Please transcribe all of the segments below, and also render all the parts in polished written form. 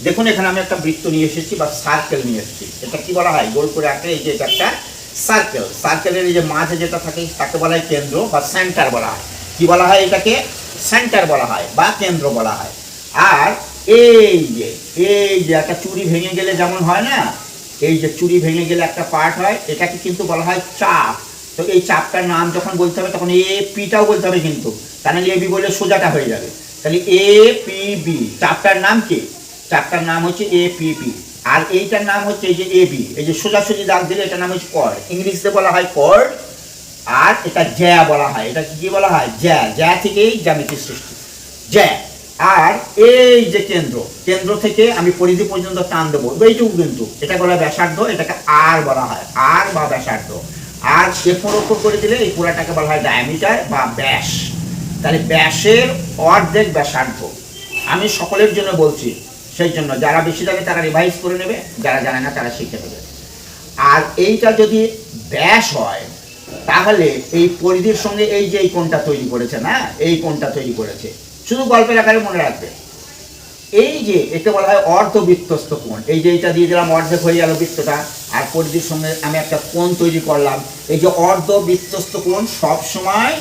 দেখুন এখানে আমি একটা বৃত্ত নিয়ে এসেছি বা সার্কেল নিয়ে এসেছি। এটা কি বলা হয়, গোল করে আঁকলে এই যে এটা একটা সার্কেল। সার্কেলের এই যে মাঝে যেটা থাকে তাকে বলা হয় কেন্দ্র বা সেন্টার বলা হয়। কি বলা হয় এটাকে? সেন্টার বলা হয় বা কেন্দ্র বলা হয়। আর এই যে একটা চুড়ি ভেঙে গেলে যেমন হয় না, এই যে চুড়ি ভেঙে গেলে একটা পার্ট হয়, এটাকে কিন্তু বলা হয় চাপ। তো এই চাপটার নাম যখন বলতে হবে তখন এ পিটাও বলতে হবে কিন্তু, তাহলে এ বি বললে সোজাটা হয়ে যাবে। তাহলে এ পি বি, চাপটার নাম কি? চাপটার নাম হচ্ছে এ পি বি। আর এইটার নাম হচ্ছে এই যে এ বি, এই যে সোজাসুজি দাগ দিলে এটার নাম হচ্ছে কর্ড, ইংলিশে বলা হয় কর্ড। আর এটা জ্যা বলা হয়, এটা কি বলা হয়? জ্যা। জ্যা থেকেই জ্যামিতির সৃষ্টি, জ্যা। আর এই যে কেন্দ্র, কেন্দ্র থেকে আমি পরিধি পর্যন্ত টান দেবো এইটুকু, কিন্তু এটা বলা হয় ব্যাসার্ধ, এটাকে আর বলা হয়, আর বা ব্যাসার্ধ। আর এরপর ওপর করে দিলে এই পুরাটাকে বলা হয় ডায়ামিটার বা ব্যাস। তাহলে ব্যাসের অর্ধেক ব্যাসার্ধ। আমি সকলের জন্য বলছি, সেই জন্য যারা বেশি জানে তারা রিভাইজ করে নেবে, যারা জানে না তারা শিখে নেবে। আর এইটা যদি ব্যাস হয় তাহলে এই পরিধির সঙ্গে এই যে এই কোণটা তৈরি করেছে না, এই কোণটা তৈরি করেছে, শুধু গল্পের আকারে মনে রাখবে। এই যে একে বলা হয় অর্ধবৃত্তস্থ কোণ। এই যে এইটা দিয়ে দিলাম, অর্ধেক হয়ে গেল বৃত্তটা, আর পরিধির সঙ্গে আমি একটা কোণ তৈরি করলাম। এই যে অর্ধবৃত্তস্থ কোণ সবসময়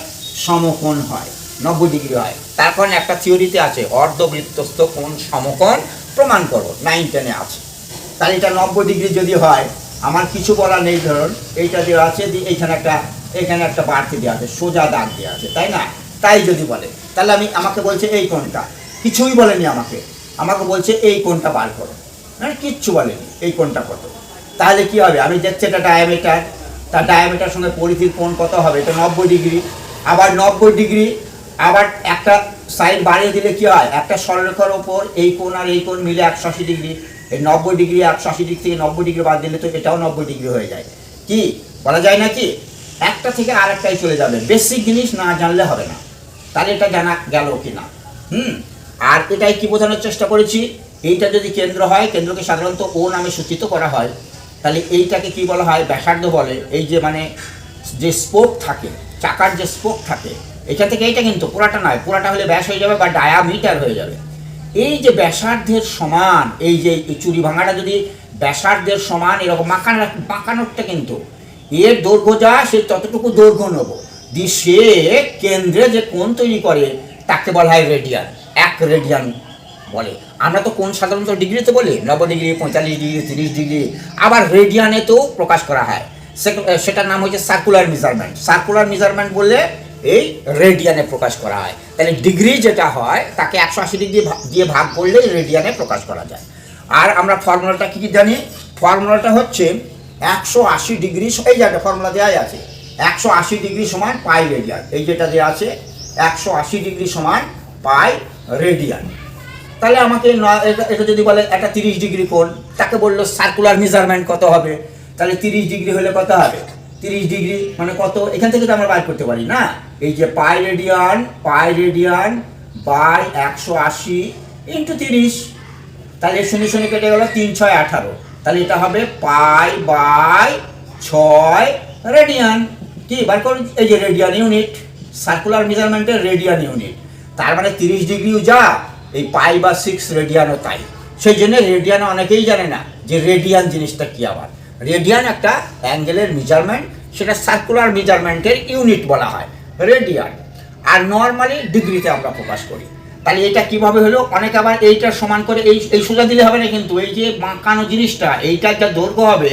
সমকোণ হয়, 90 ডিগ্রি হয়। তারপর একটা থিওরিতে আছে অর্ধবৃত্তস্থ কোণ সমকোণ প্রমাণ করো, 9-10-এ আছে। তাহলে এটা 90 ডিগ্রি যদি হয়, আমার কিছু বলা নেই। ধরুন এইটা দেওয়া আছে, এখানে একটা বাড়তি দেওয়া আছে, সোজা দাগ দেওয়া আছে, তাই না? তাই যদি বলে তাহলে আমাকে বলছে এই কোণটা, কিছুই বলেনি আমাকে বলছে এই কোণটা বার করো, মানে কিচ্ছু বলেনি এই কোণটা কত। তাহলে কি হবে? আমি দেখছি এটা ডায়ামিটার, তার ডায়ামিটার সঙ্গে পরিধির কোণ কত হবে? এটা 90 ডিগ্রি। আবার 90 ডিগ্রি, আবার একটা সাইড বাড়িয়ে দিলে কি হয়? একটা সরলরেখার ওপর এই কোণ আর এই কোণ মিলে 180 ডিগ্রি। এই 90 ডিগ্রি 180 ডিগ্রি থেকে 90 ডিগ্রি বাদ দিলে তো এটাও 90 ডিগ্রি হয়ে যায়। কি বলা যায় না কি? একটা থেকে আরেকটাই চলে যাবে। বেসিক জিনিস না জানলে হবে না। তাহলে এটা জানা গেল কি না? আর এটাই কি বোঝানোর চেষ্টা করেছি, এইটা যদি কেন্দ্র হয়, কেন্দ্রকে সাধারণত ও নামে সূচিত করা হয়, তাহলে এইটাকে কি বলা হয়? ব্যাসার্ধ বলে। এই যে মানে যে স্পোক থাকে, চাকার যে স্পোক থাকে, এখান থেকে এইটা কিন্তু পুরাটা নয়, পুরাটা হলে ব্যাস হয়ে যাবে বা ডায়ামিটার হয়ে যাবে। এই যে ব্যাসার্ধের সমান, এই যে চুরি ভাঙাটা যদি ব্যাসার্ধের সমান এরকম বাঁকানোরটা কিন্তু এর দৈর্ঘ্য যা, সে ততটুকু দৈর্ঘ্য নেব দিয়ে সে কেন্দ্রে যে কোণ তৈরি করে তাকে বলা হয় রেডিয়ান। 1 রেডিয়ান বলে। আমরা তো কোণ সাধারণত ডিগ্রিতে বলি, 90 ডিগ্রি, 45 ডিগ্রি, 30 ডিগ্রি। আবার রেডিয়ানেতেও প্রকাশ করা হয়, সেটার নাম হচ্ছে সার্কুলার মেজারমেন্ট। সার্কুলার মেজারমেন্ট বললে এই রেডিয়ানে প্রকাশ করা হয়। তাহলে ডিগ্রি যেটা হয় তাকে 180 ডিগ্রি দিয়ে ভাগ করলে রেডিয়ানে প্রকাশ করা যায়। আর আমরা ফর্মুলাটা কি জানি? ফর্মুলাটা হচ্ছে 180 ডিগ্রি, এই জায়গাটা ফর্মুলা দেওয়া আছে, 180 ডিগ্রি সমান পাই রেডিয়ান। এই যেটা দেওয়া আছে 180 ডিগ্রি সমান পাই রেডিয়ান। তাহলে আমাকে এটা যদি বলে একটা 30 ডিগ্রি কোণ, তাকে বললো সার্কুলার মেজারমেন্ট কত হবে? তাহলে 30 ডিগ্রি হলে কত হবে? 30 ডিগ্রি মানে কত? এখান থেকে তো আমরা বার করতে পারি না। এই যে পাই রেডিয়ান বাই 180 ইন্টু 30, তাহলে শূন্য শূন্য কেটে গেল, 3 6 18। তাহলে এটা হবে পাই বাই 6 রেডিয়ান। কি বার করুন? এই যে রেডিয়ান ইউনিট, সার্কুলার মেজারমেন্টের রেডিয়ান ইউনিট। তার মানে 30 ডিগ্রিও যা, এই পাই বা 6 রেডিয়ানও তাই। সেই জন্য রেডিয়ান অনেকেই জানে না যে রেডিয়ান জিনিসটা কি। আবার রেডিয়ান একটা অ্যাঙ্গেলের মেজারমেন্ট, সেটা সার্কুলার মেজারমেন্টের ইউনিট বলা হয় রেডিয়ান। আর নর্মালি ডিগ্রিতে আমরা প্রকাশ করি। তাহলে এটা কিভাবে হলো? অনেকে আবার এইটার সমান করে এই সোজা দিলে হবে না, কিন্তু এই যে বাঁকানো জিনিসটা, এইটার যা দৈর্ঘ্য হবে,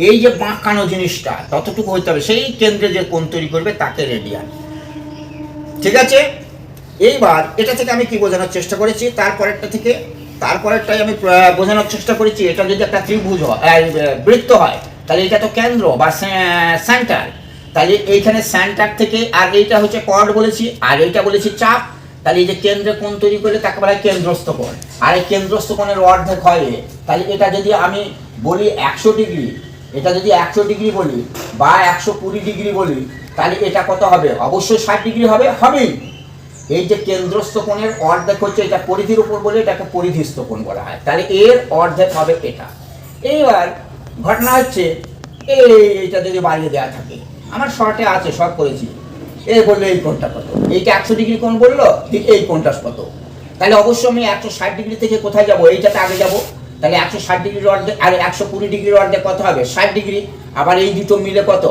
এই যে বাঁকানো জিনিসটা ততটুকু হতে হবে, সেই কেন্দ্রে যে কোণ তৈরি করবে তাকে রেডিয়ান। ঠিক আছে? এইবার এটা থেকে আমি কি বোঝানোর চেষ্টা করেছি, তারপরেরটাই আমি বোঝানোর চেষ্টা করেছি। এটা যদি একটা ত্রিভুজ হয়, বৃত্ত হয়, তাহলে এটা তো কেন্দ্র বা সেন্টার। তাহলে এইখানে সেন্টার থেকে, আর এইটা হচ্ছে কর্ড বলেছি, আর এইটা বলেছি চাপ। তাহলে এই যে কেন্দ্রে কোণ তৈরি করলে তাকে বলা হয় কেন্দ্রস্থ কোণ। আর এই কেন্দ্রস্থ কোণের অর্ধেক হয়, তাহলে এটা যদি আমি বলি 100 ডিগ্রি, এটা যদি 100 ডিগ্রি বলি বা 120 ডিগ্রি বলি, তাহলে এটা কত হবে? অবশ্যই 60 ডিগ্রি হবেই। এই যে কেন্দ্রস্থ কোণের অর্ধেক হচ্ছে এটা, পরিধির উপর বলে এটাকে পরিধিস্থ কোণ বলা হয়। তাহলে এর অর্ধেক হবে এটা। এইবার ঘটনা হচ্ছে এইটা যদি বাড়িয়ে দেওয়া থাকে, আমার শর্টে আছে, শর্ট করেছি, বললো এই কোণটা কত, এইটা 100 ডিগ্রি কোণ বললো, ঠিক এই কোণটা কত। তাহলে অবশ্যই আমি 160 ডিগ্রি থেকে কোথায় যাব, এইটাতে আগে যাব। তাহলে 160 ডিগ্রির অর্ধেক আর 120 ডিগ্রির অর্ধেক কত হবে, 60 ডিগ্রি। আবার এই দুটো মিলে কত,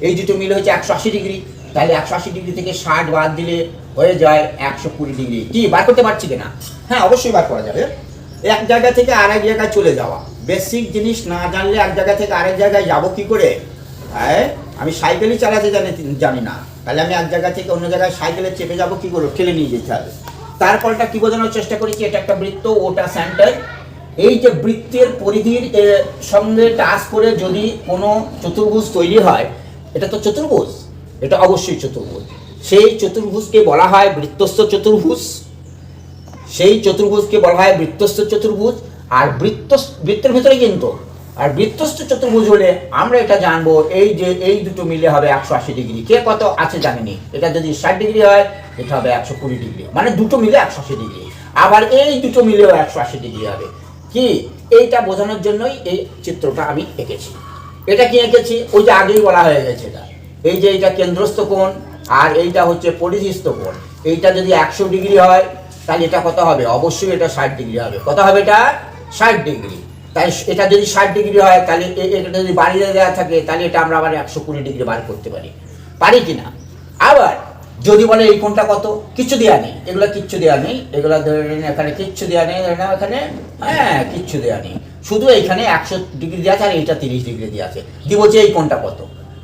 এই দুটো মিলে হচ্ছে 180 ডিগ্রি। তাহলে 180 ডিগ্রি থেকে 60 বাদ দিলে হয়ে যায় 120 ডিগ্রি। কি বার করতে পারছি কিনা? হ্যাঁ, অবশ্যই বার করা যাবে। এক জায়গা থেকে আরেক জায়গায় চলে যাওয়া, বেসিক জিনিস না জানলে এক জায়গা থেকে আরেক জায়গায় যাব কি করে? আমি সাইকেলই চালাতে জানি না, তাহলে আমি এক জায়গা থেকে অন্য জায়গায় সাইকেলে চেপে যাব কি করে? ঠেলে নিয়ে যেতে হবে। তারপরটা কি বোঝানোর চেষ্টা করেছি, এটা একটা বৃত্ত, ওটা সেন্টার। এই যে বৃত্তের পরিধির সঙ্গে টাচ করে যদি কোনো চতুর্ভুজ তৈরি হয়, এটা তো চতুর্ভুজ, এটা অবশ্যই চতুর্ভুজ। সেই চতুর্ভুজকে বলা হয় বৃত্তস্থ চতুর্ভুজ। সেই চতুর্ভুজকে বলা হয় বৃত্তস্থ চতুর্ভুজ। আর বৃত্তের ভিতরে কিন্তু, আর বৃত্তস্থ চতুর্ভুজ হলে আমরা এটা জানবো, এই যে এই দুটো মিলে হবে 180 ডিগ্রি। কে কত আছে জানেনি? এটা যদি 60 ডিগ্রি হয়, এটা হবে 120 ডিগ্রি, মানে দুটো মিলে 180 ডিগ্রি। আবার এই দুটো মিলেও 180 ডিগ্রি হবে। কি, এইটা বোঝানোর জন্যই এই চিত্রটা আমি এঁকেছি। এটা কি এঁকেছি? ওই যে আগেই বলা হয়ে গেছে, এটা এই যে এইটা কেন্দ্রস্থ কোণ আর এইটা হচ্ছে পরিধিস্থ কোণ। এইটা যদি 100 ডিগ্রি হয়, তাহলে এটা কত হবে? অবশ্যই এটা 60 ডিগ্রি হবে। কত হবে? এটা 60 ডিগ্রি। তাই এটা যদি 60 ডিগ্রি হয়, তাহলে এটা যদি বাড়িয়ে দেওয়া থাকে, তাহলে এটা আমরা আবার 120 ডিগ্রি বার করতে পারি কিনা? আবার যদি বলে এই কোণটা কত, কিচ্ছু দেওয়া নেই, এগুলো কিচ্ছু দেওয়া নেই, এগুলো ধরে নিন এখানে কিচ্ছু দেওয়া নেই, এখানে হ্যাঁ কিচ্ছু দেওয়া নেই, শুধু এইখানে 100 ডিগ্রি দেওয়া আছে আর এইটা 30 ডিগ্রি দেওয়া আছে। দিয়ে বলছে এই কোণটা কত,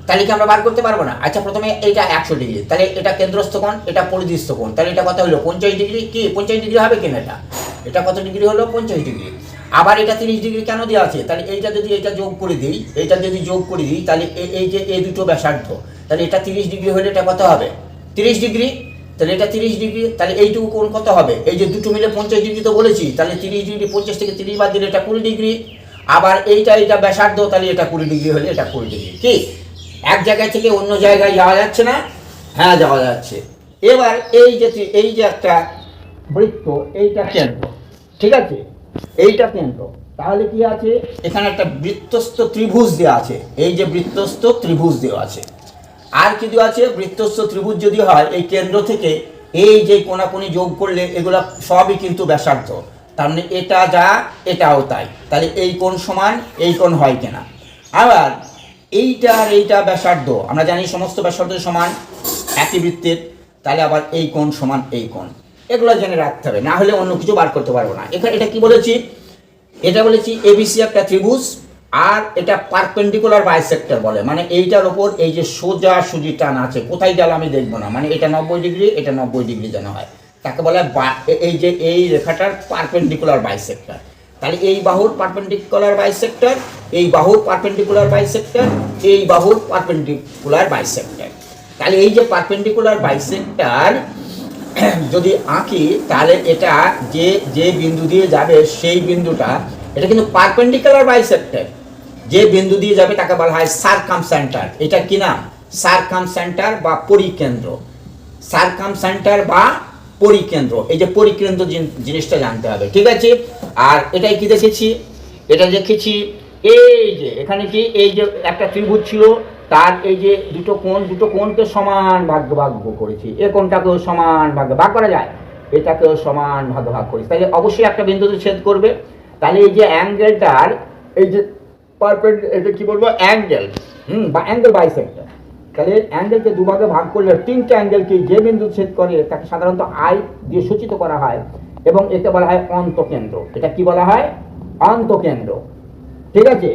তাহলে কি আমরা বার করতে পারবো না? আচ্ছা, প্রথমে এইটা 100 ডিগ্রি, তাহলে এটা কেন্দ্রস্থ কোণ, এটা পরিধিস্থ কোণ, তাহলে এটা কত হলো? 50 ডিগ্রি। কি 50 ডিগ্রি হবে কিনা? এটা কত ডিগ্রি হলো? 50 ডিগ্রি। আবার এটা 30 ডিগ্রি কেন দেওয়া আছে? তাহলে এইটা যদি এটা যোগ করে দিই, এইটা যদি যোগ করে দিই, তাহলে এই যে এই দুটো ব্যাসার্ধ, তাহলে এটা 30 ডিগ্রি হলে এটা কত হবে? 30 ডিগ্রি। তাহলে এটা 30 ডিগ্রি, তাহলে এইটুকু কোণ কত হবে? এই যে দুটো মিলে 50 ডিগ্রি তো বলেছি, তাহলে 30 ডিগ্রি, 50 থেকে 30 বাদ দিলে এটা 20 ডিগ্রি। আবার এইটা ব্যাসার্ধ, তাহলে এটা 20 ডিগ্রি হলে এটা 20 ডিগ্রি। কি এক জায়গা থেকে অন্য জায়গায় যাওয়া যাচ্ছে না? হ্যাঁ, যাওয়া যাচ্ছে। এবার এই যে একটা বৃত্ত, এইটা কেন্দ্র, ঠিক আছে, এইটা কেন্দ্র। তাহলে কি আছে? এখানে একটা বৃত্তস্থ ত্রিভুজ দেওয়া আছে, এই যে বৃত্তস্থ ত্রিভুজ দেওয়া আছে। আর কি দেওয়া আছে? বৃত্তস্থ ত্রিভুজ যদি হয়, এই কেন্দ্র থেকে এই যে কোণাকুণি যোগ করলে এগুলা সবই কিন্তু ব্যাসার্ধ, তার মানে এটা যা এটাও তাই। তাহলে এই কোণ সমান এই কোণ হয় কিনা? আবার এইটা আর এইটা ব্যাসার্ধ, আমরা জানি সমস্ত ব্যাসার্ধ সমান একই বৃত্তের, তাহলে আবার এই কোণ সমান এই কোণ। এগুলো জেনে রাখতে হবে, না হলে অন্য কিছু বার করতে পারবো না। এখানে এটা কি বলেছি? এটা বলেছি এবিসি একটা ত্রিভুজ, আর এটা পারপেন্ডিকুলার বাইসেক্টর বলে, মানে এইটার ওপর এই যে সোজা সুজি টান আছে, কোথায় গেল আমি দেখবো না, মানে এটা 90 ডিগ্রি, এটা 90 ডিগ্রি যেন হয়, তাকে বলে এই যে এই রেখাটার পারপেন্ডিকুলার বাইসেক্টর। তাহলে এই বাহুর পারপেন্ডিকুলার বাইসেক্টর, এই বাহুর পারপেন্ডিকুলার বাইসেক্টর, এই বাহুর পারপেন্ডিকুলার বাইসেক্টর। তাহলে এই যে পারপেন্ডিকুলার বাইসেক্টর যদি আঁকি, তাহলে এটা যে বিন্দু দিয়ে যাবে সেই বিন্দুটা, এটা কিন্তু পারপেন্ডিকুলার বাইসেক্টর, যে বিন্দু দিয়ে যাবে তাকে বলা হয় সারকামসেন্টার। এটা কি নাম? সারকামসেন্টার বা পরিকেন্দ্র। সারকামসেন্টার বা পরিকেন্দ্র, এই যে পরিকেন্দ্র জিনিসটা জানতে হবে, ঠিক আছে। আর এটাই কি দেখেছি? এটা দেখেছি এই যে এখানে কি এই যে একটা ত্রিভুজ ছিল, তার এই যে দুটো কোণকে সমান ভাগ করেছি, এই কোণটাকেও সমান ভাগ করা যায়, এটাকেও সমান ভাগ করেছি, তাহলে অবশ্যই একটা বিন্দুতে ছেদ করবে। তাহলে এই যে অ্যাঙ্গেলটার এই যে এটা কি বলবো? অ্যাঙ্গেল, বা অ্যাঙ্গেল বাইসেক্টর। তাহলে অ্যাঙ্গেলকে দুভাগে ভাগ করলে তিনটা অ্যাঙ্গেলকে যে বিন্দু ছেদ করে তাকে সাধারণত আই দিয়ে সূচিত করা হয়, এবং একে বলা হয় অন্তকেন্দ্র। এটা কি বলা হয়? অন্তকেন্দ্র, ঠিক আছে।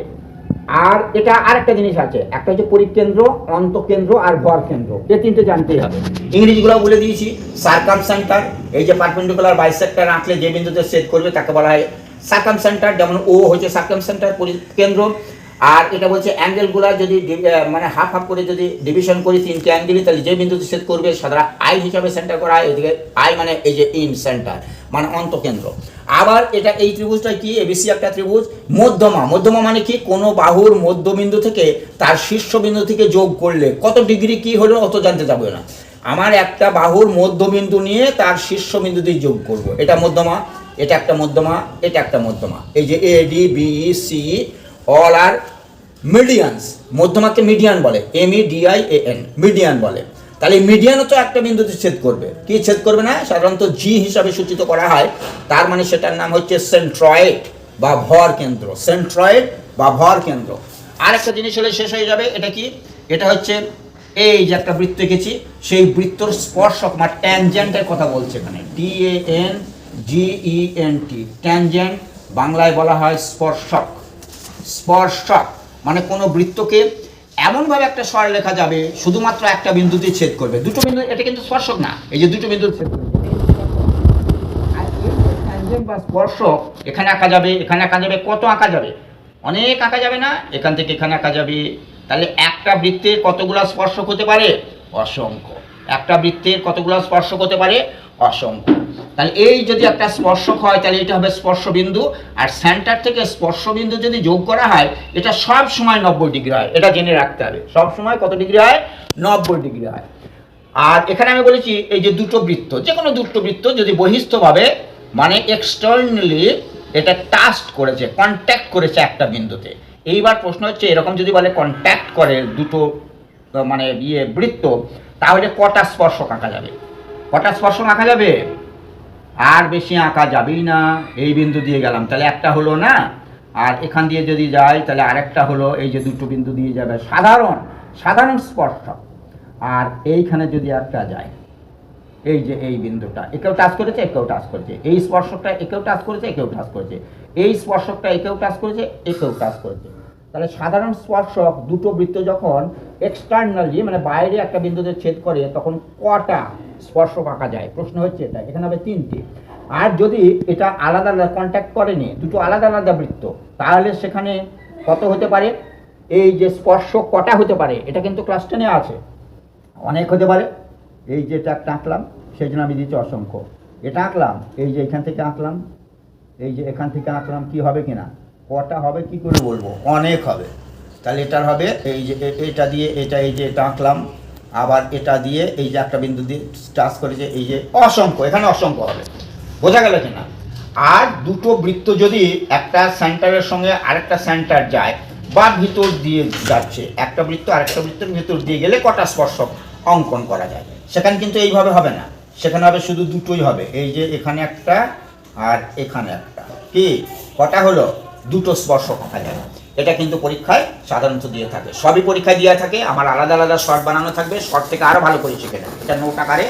আর এটা আরেকটা জিনিস আছে, একটা হচ্ছে পরিকেন্দ্র, অন্তকেন্দ্র আর ভর কেন্দ্র, এই তিনটে জানতেই হবে। ইংরেজিগুলো বলে দিয়েছি। সারকামসেন্টার, এই যে পারপেন্ডিকুলার বাইসেক্টর আঁকলে যে বিন্দুতে ছেদ করবে তাকে বলা হয় সারকামসেন্টার, যেমন ও হচ্ছে সারকামসেন্টার পরিকেন্দ্র। আর এটা বলছে অ্যাঙ্গেলগুলা যদি মানে হাফ করে যদি ডিভিশন করি তিনটে অ্যাঙ্গেলই, তাহলে যে বিন্দুতে ছেদ করবে সাধারণত আই হিসাবে সেন্টার করা হয়। এদিকে আই মানে এই যে ইন সেন্টার, মানে অন্তকেন্দ্র। আবার এটা এই ত্রিভুজটা কি? এবিসি একটা ত্রিভুজ। মধ্যমা মানে কি? কোনো বাহুর মধ্যবিন্দু থেকে তার শীর্ষবিন্দু থেকে যোগ করলে কত ডিগ্রি কি হলো অত জানতে যাবে না, আমার একটা বাহুর মধ্যবিন্দু নিয়ে তার শীর্ষবিন্দু দিয়ে যোগ করব, এটা মধ্যমা, এটা একটা মধ্যমা, এটা একটা মধ্যমা। এই যে A D B C all are medians, মধ্যমাকে মিডিয়ান বলে, MIDIAN মিডিয়ান বলে। তাহলে মিডিয়ানও তো একটা বিন্দুতে ছেদ করবে, কি ছেদ করবে না, সাধারণত জি হিসাবে সূচিত করা হয়, তার মানে সেটার নাম হচ্ছে সেন্ট্রয়েড বা ভর কেন্দ্র, সেন্ট্রয়েড বা ভর কেন্দ্র। আর একটা জিনিস হলে শেষ হয়ে যাবে, এটা কি, এটা হচ্ছে এই যে একটা বৃত্ত এঁকেছি, সেই বৃত্তর স্পর্শক বা ট্যানজেন্টের কথা বলছে এখানে, TANGENT, ট্যানজেন্ট, বাংলায় বলা হয় স্পর্শক। স্পর্শক মানে কোনো বৃত্তকে এমনভাবে একটা সরলরেখা যাবে শুধুমাত্র একটা বিন্দুতে ছেদ করবে, দুটো বিন্দু, এটা কিন্তু স্পর্শক না, এই যে দুটো বিন্দু ছেদ করবে। আর এই যে ট্যানজেন্ট বা স্পর্শক, এখানে আঁকা যাবে, এখানে আঁকা যাবে, কত আঁকা যাবে, অনেক আঁকা যাবে না, এখান থেকে এখানে আঁকা যাবে। তাহলে একটা বৃত্তের কতগুলো স্পর্শক হতে পারে, অসংখ্য। একটা বৃত্তের কতগুলো স্পর্শক হতে পারে, অসংখ্য। তাহলে এই যদি একটা স্পর্শক হয় তাহলে এটা হবে স্পর্শবিন্দু, আর সেন্টার থেকে স্পর্শবিন্দু যদি যোগ করা হয় এটা সব সময় 90 ডিগ্রি হয়, এটা জেনে রাখতে হবে, সব সময় কত ডিগ্রি হয়, 90 ডিগ্রি হয়। আর এখানে আমি বলেছি এই যে দুটো বৃত্ত, যে কোনো দুটো বৃত্ত যদি বহিস্থভাবে মানে এক্সটার্নালি এটা টাচ করেছে, কন্ট্যাক্ট করেছে একটা বিন্দুতে। এইবার প্রশ্ন হচ্ছে এরকম যদি বলে কন্ট্যাক্ট করে দুটো মানে বৃত্ত, তাহলে কটা স্পর্শক আঁকা যাবে, কটা স্পর্শক আঁকা যাবে, আর বেশি আঁকা যাবেই না। এই বিন্দু দিয়ে গেলাম তাহলে একটা হলো না, আর এখান দিয়ে যদি যাই তাহলে আরেকটা হলো, এই যে দুটো বিন্দু দিয়ে যাবে সাধারণ স্পর্শক। আর এইখানে যদি একটা যায়, এই যে এই বিন্দুটা একেও টাচ করেছে, একেও টাচ করেছে, এই স্পর্শকটা একেও টাচ করেছে, একেও টাচ করেছে, এই স্পর্শকটা একেও টাচ করেছে, একেও টাচ করেছে। তাহলে সাধারণ স্পর্শক দুটো বৃত্ত যখন এক্সটার্নালি মানে বাইরে একটা বিন্দুতে ছেদ করে তখন কটা স্পর্শক আঁকা যায়, প্রশ্ন হচ্ছে এটা। এখানে হবে 3টে। আর যদি এটা আলাদা আলাদা কন্ট্যাক্ট করেনি, দুটো আলাদা আলাদা বৃত্ত, তাহলে সেখানে কত হতে পারে, এই যে স্পর্শক কটা হতে পারে, এটা কিন্তু ক্লাস 10-এ আছে, অনেক হতে পারে। এই যে এটা একটা আঁকলাম, সেই জন্য আমি দিচ্ছি অসংখ্য। এটা আঁকলাম, এই যে এখান থেকে আঁকলাম, এই যে এখান থেকে আঁকলাম, কি হবে কিনা, কটা হবে কি করে বলবো, অনেক হবে। তাহলে এটার হবে এই যে এটা দিয়ে এটা, এই যে এটা আঁকলাম, আবার এটা দিয়ে এই যে একটা বিন্দু দিয়ে টাচ করেছে, এই যে অসংখ্য, এখানে অসংখ্য হবে, বোঝা গেল কিনা। আর দুটো বৃত্ত যদি একটা সেন্টারের সঙ্গে আরেকটা সেন্টার যায় বা ভিতর দিয়ে যাচ্ছে, একটা বৃত্ত আরেকটা বৃত্তের ভিতর দিয়ে গেলে কটা স্পর্শক অঙ্কন করা যায়, সেখানে কিন্তু এইভাবে হবে না, সেখানে হবে শুধু দুটোই হবে, এই যে এখানে একটা আর এখানে একটা, কি কটা হলো, দুটো স্পর্শক আঁকা যায়। এটা কিন্তু পরীক্ষায় সাধারণত দিয়ে থাকে, সবই পরীক্ষায় দেওয়া থাকে, আমার আলাদা আলাদা শর্ট বানানো থাকবে, শর্ট থেকে আরও ভালো করে শিখে নেবে। এটা নোট আকারে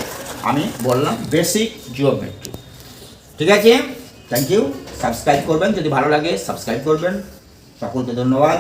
আমি বললাম বেসিক জিওমেট্রি। ঠিক আছে, থ্যাংক ইউ। সাবস্ক্রাইব করবেন, যদি ভালো লাগে সাবস্ক্রাইব করবেন। সকলকে ধন্যবাদ।